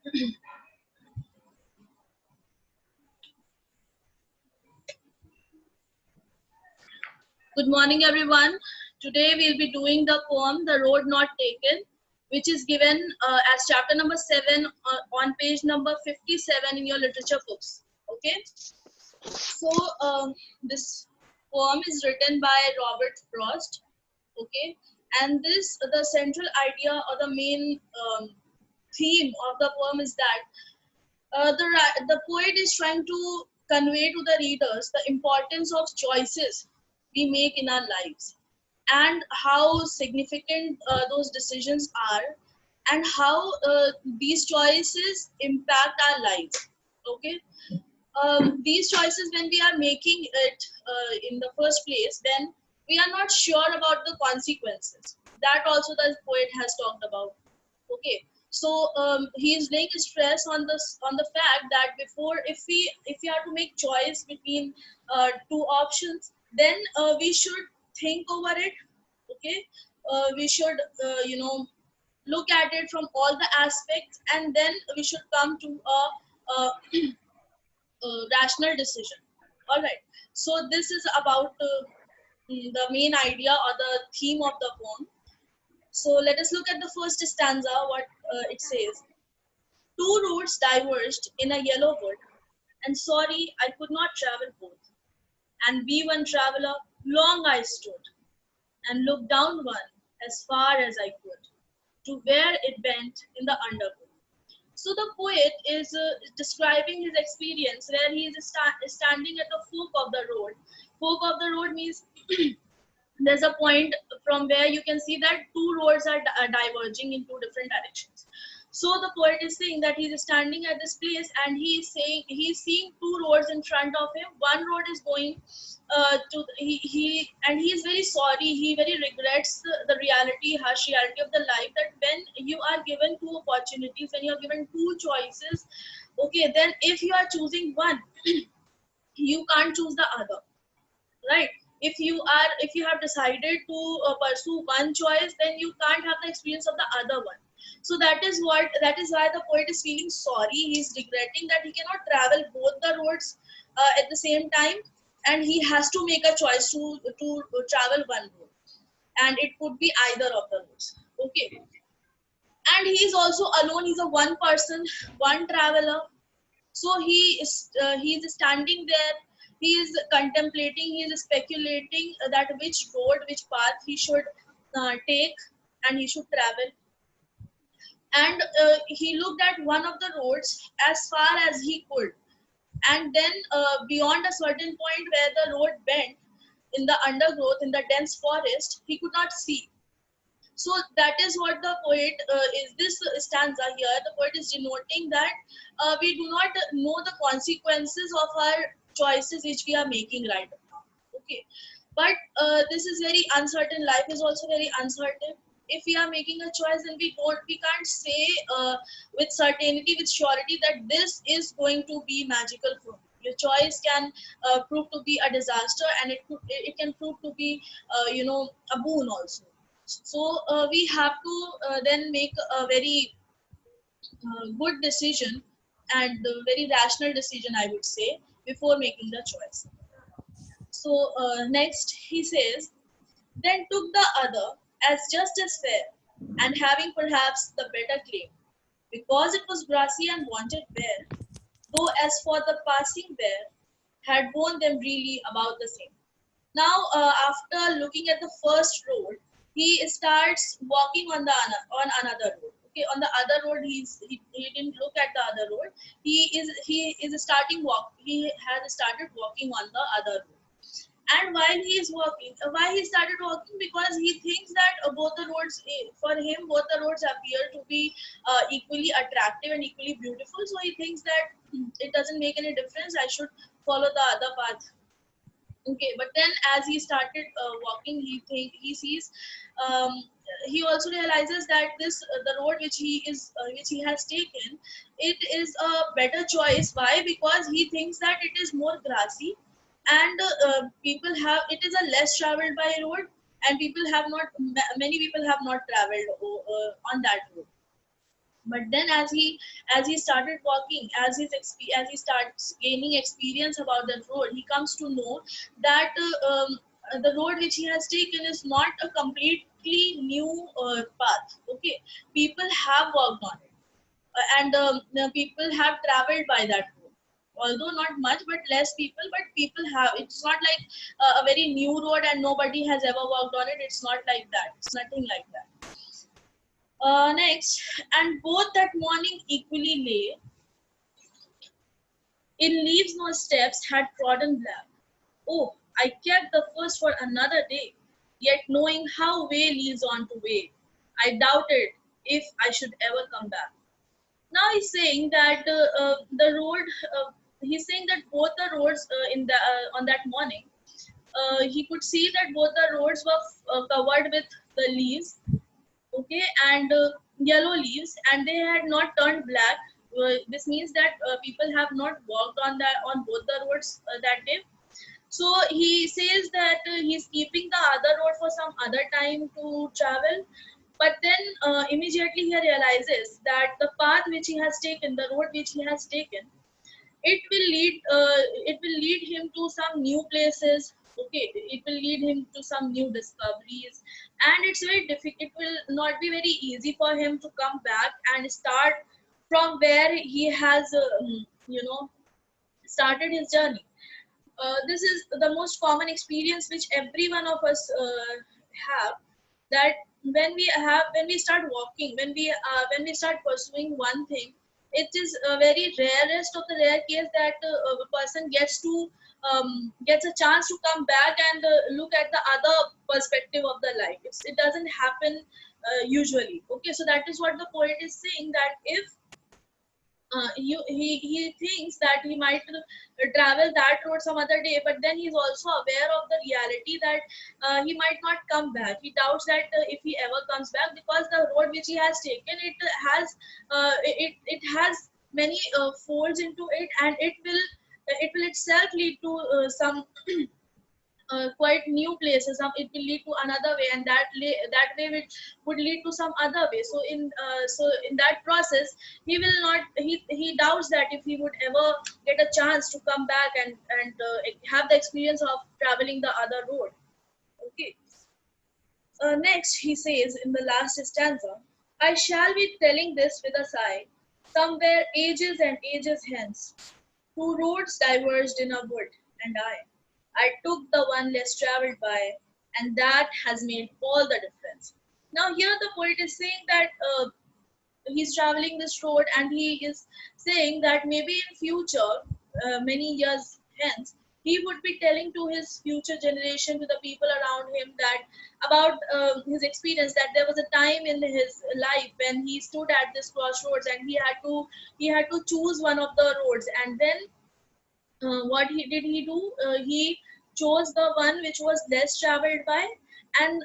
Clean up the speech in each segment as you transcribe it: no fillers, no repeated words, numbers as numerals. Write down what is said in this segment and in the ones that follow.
Good morning, everyone. Today we'll be doing the poem "The Road Not Taken," which is given as chapter number 7 on page number 57 in your literature books. Okay, so this poem is written by Robert Frost. Okay, and this the central idea or the main theme of the poem is that the poet is trying to convey to the readers the importance of choices we make in our lives and how significant those decisions are and how these choices impact our lives. Okay, these choices, when we are making it in the first place, then we are not sure about the consequences. That also the poet has talked about. Okay, so he is laying stress on this, on the fact that before, if we have to make choice between two options, then we should think over it. Okay, we should look at it from all the aspects, and then we should come to a rational decision. All right, so this is about the main idea or the theme of the poem. So let us look at the first stanza, what it says. Two roads diverged in a yellow wood, and sorry I could not travel both. And we one traveler, long I stood, and looked down one as far as I could, to where it bent in the underwood. So the poet is describing his experience where he is standing at the fork of the road. Fork of the road means there's a point from where you can see that two roads are diverging in two different directions. So the poet is saying that he's standing at this place and he is saying he's seeing two roads in front of him. One road is going to he and he is very sorry. He very regrets the reality, harsh reality of the life, that when you are given two opportunities, when you are given two choices, okay, then if you are choosing one, you can't choose the other, right? If you have decided to pursue one choice, then you can't have the experience of the other one. So that is why the poet is feeling sorry. He's regretting that he cannot travel both the roads at the same time, and he has to make a choice to travel one road, and it could be either of the roads. Okay, and he's also alone. He's a one person, one traveler. So he's standing there. He is contemplating. He is speculating that which road, which path he should take, and he should travel. And he looked at one of the roads as far as he could, and then beyond a certain point where the road bent in the undergrowth, in the dense forest, he could not see. So that is what the poet is this stanza here. The poet is denoting that we do not know the consequences of our choices which we are making right now. Okay, but this is very uncertain. Life is also very uncertain. If we are making a choice, then we can't say with certainty, with surety, that this is going to be magical for me. Your choice can prove to be a disaster, and it can prove to be a boon also. So we have to then make a very good decision, and a very rational decision, I would say, before making the choice. So next he says, then took the other as just as fair, and having perhaps the better claim, because it was grassy and wanted bare, though as for the passing bear, had borne them really about the same. Now, after looking at the first road, he starts walking on on another road. Okay, on the other road, he didn't look at the other road. He is starting walk. He has started walking on the other road. And while he is walking, why he started walking? Because he thinks that both the roads, for him, both the roads appear to be equally attractive and equally beautiful. So he thinks that it doesn't make any difference. I should follow the other path. Okay, but then as he started walking, he sees, um, he also realizes that this the road which he has taken, it is a better choice. Why? Because he thinks that it is more grassy, and people have, it is a less traveled by road, and people have not many people have not traveled on that road. But then as he started walking, as he starts gaining experience about that road, he comes to know that the road which he has taken is not a completely new path. Okay, people have worked on it, and the people have traveled by that road, although not much but less people, but people have. It's not like a very new road and nobody has ever worked on it. It's not like that. It's nothing like that. Next, and both that morning equally lay in leaves no steps had trodden black. Oh, I kept the first for another day, yet knowing how way leads on to way, I doubted if I should ever come back. Now he's saying that the road, he's saying that both the roads in the on that morning, he could see that both the roads were covered with the leaves, okay, and yellow leaves, and they had not turned black. This means that people have not walked on that on both the roads that day. So he says that he's keeping the other road for some other time to travel, but then immediately he realizes that the path which he has taken, the road which he has taken, it will lead him to some new places. Okay, it will lead him to some new discoveries, and it's very difficult. It will not be very easy for him to come back and start from where he has started his journey. This is the most common experience which every one of us have, that when we start walking, when we start pursuing one thing, it is a very rarest of the rare case that a person gets a chance to come back and look at the other perspective of the life. It doesn't happen usually. Okay, so that is what the poet is saying, that if he thinks that he might travel that road some other day, but then he's also aware of the reality that he might not come back. He doubts that if he ever comes back, because the road which he has taken, it has many folds into it, and it will itself lead to some quite new places. It will lead to another way, and that way which would lead to some other way. So in that process, he doubts that if he would ever get a chance to come back and have the experience of traveling the other road. Okay. Next, he says in the last stanza, I shall be telling this with a sigh, somewhere ages and ages hence. Two roads diverged in a wood, and I took the one less traveled by, and that has made all the difference. Now, here the poet is saying that he's traveling this road, and he is saying that maybe in future, many years hence, he would be telling to his future generation, to the people around him, that about his experience, that there was a time in his life when he stood at this crossroads, and he had to choose one of the roads, and then what he do? He chose the one which was less traveled by, and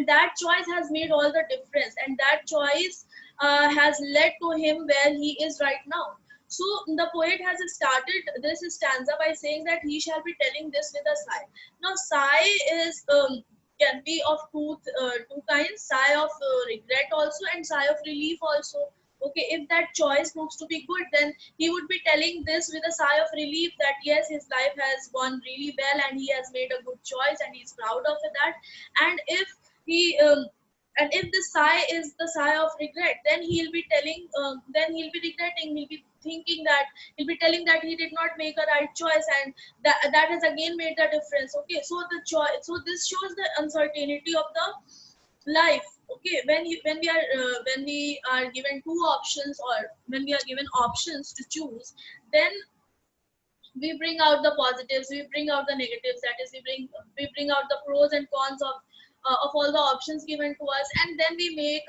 that choice has made all the difference, and that choice has led to him where he is right now. So the poet has started this stanza by saying that he shall be telling this with a sigh. Now, sigh is can be of two kinds: sigh of regret also, and sigh of relief also. Okay, if that choice proves to be good, then he would be telling this with a sigh of relief, that yes, his life has gone really well and he has made a good choice and he's proud of that. And if he and if the sigh is the sigh of regret, then he'll be regretting, he'll be thinking that, he'll be telling that he did not make a right choice, and that has again made the difference. Okay, so so this shows the uncertainty of the life. Okay, when we are given two options, or when we are given options to choose, then we bring out the positives, we bring out the negatives, that is, we bring out the pros and cons of all the options given to us, and then we make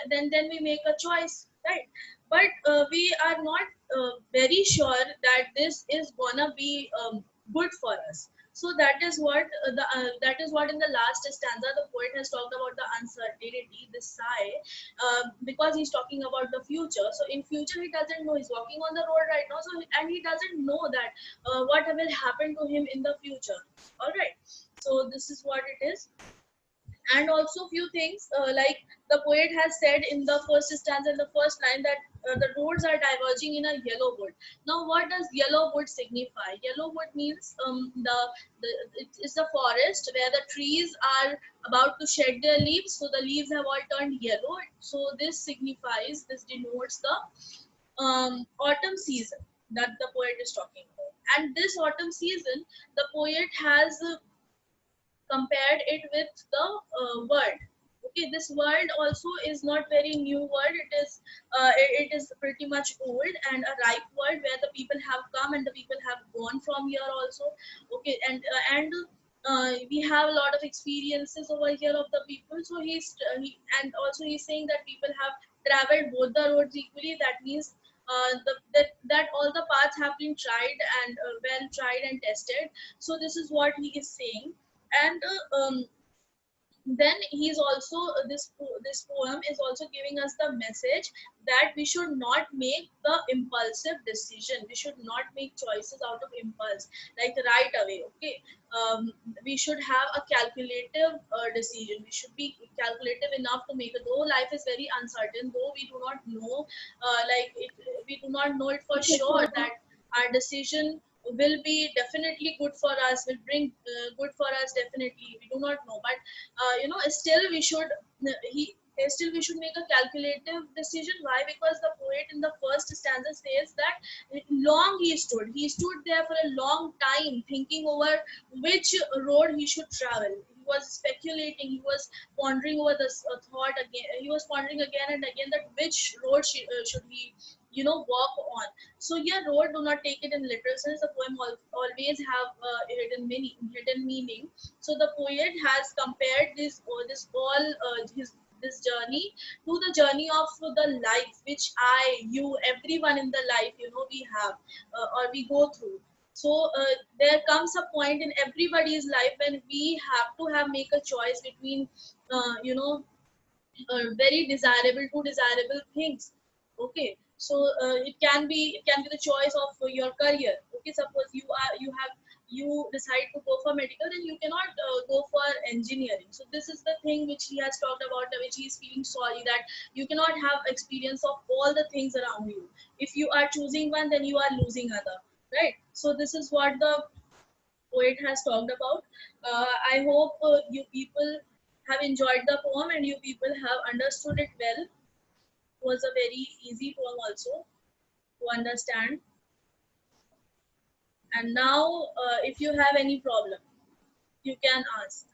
then we make a choice, right? But we are not very sure that this is gonna be good for us. So that is what in the last stanza the poet has talked about, the uncertainty, the sigh, because he's talking about the future. So in future he doesn't know, he's walking on the road right now, so and he doesn't know that what will happen to him in the future. All right, so this is what it is. And also few things like the poet has said in the first stanza, in the first line, that the roads are diverging in a yellow wood. Now what does yellow wood signify? Yellow wood means it's the forest where the trees are about to shed their leaves, so the leaves have all turned yellow. So this signifies, this denotes the autumn season that the poet is talking about. And this autumn season, the poet has compared it with the world. Okay, this world also is not very new word. It is pretty much old and a ripe world where the people have come and the people have gone from here also. Okay, and we have a lot of experiences over here of the people. So and also he's saying that people have traveled both the roads equally. That means that all the paths have been tried and well tried and tested. So this is what he is saying. And then he's also this poem is also giving us the message that we should not make the impulsive decision. We should not make choices out of impulse, like right away. Okay, we should have a calculative decision. We should be calculative enough to make it, though life is very uncertain, though we do not know we do not know it for sure that our decision will be definitely good for us, will bring good for us definitely. We do not know, but still we should he still we should make a calculative decision. Why? Because the poet in the first stanza says that long he stood there for a long time thinking over which road he should travel. He was speculating, he was pondering over this thought again, he was pondering again and again that which road should he walk on. So yeah, road, do not take it in literal sense. The poem always have hidden meaning. So the poet has compared this all his this journey to the journey of the life which you, everyone in the life, we have or we go through. So there comes a point in everybody's life when we have to have make a choice between very desirable two desirable things. Okay, so it can be the choice of your career. Okay, suppose you decide to go for medical, then you cannot go for engineering. So this is the thing which he has talked about, which he is feeling sorry that you cannot have experience of all the things around you. If you are choosing one, then you are losing other, right? So this is what the poet has talked about. I hope you people have enjoyed the poem and you people have understood it well. It was a very easy poem also to understand. And now, if you have any problem, you can ask.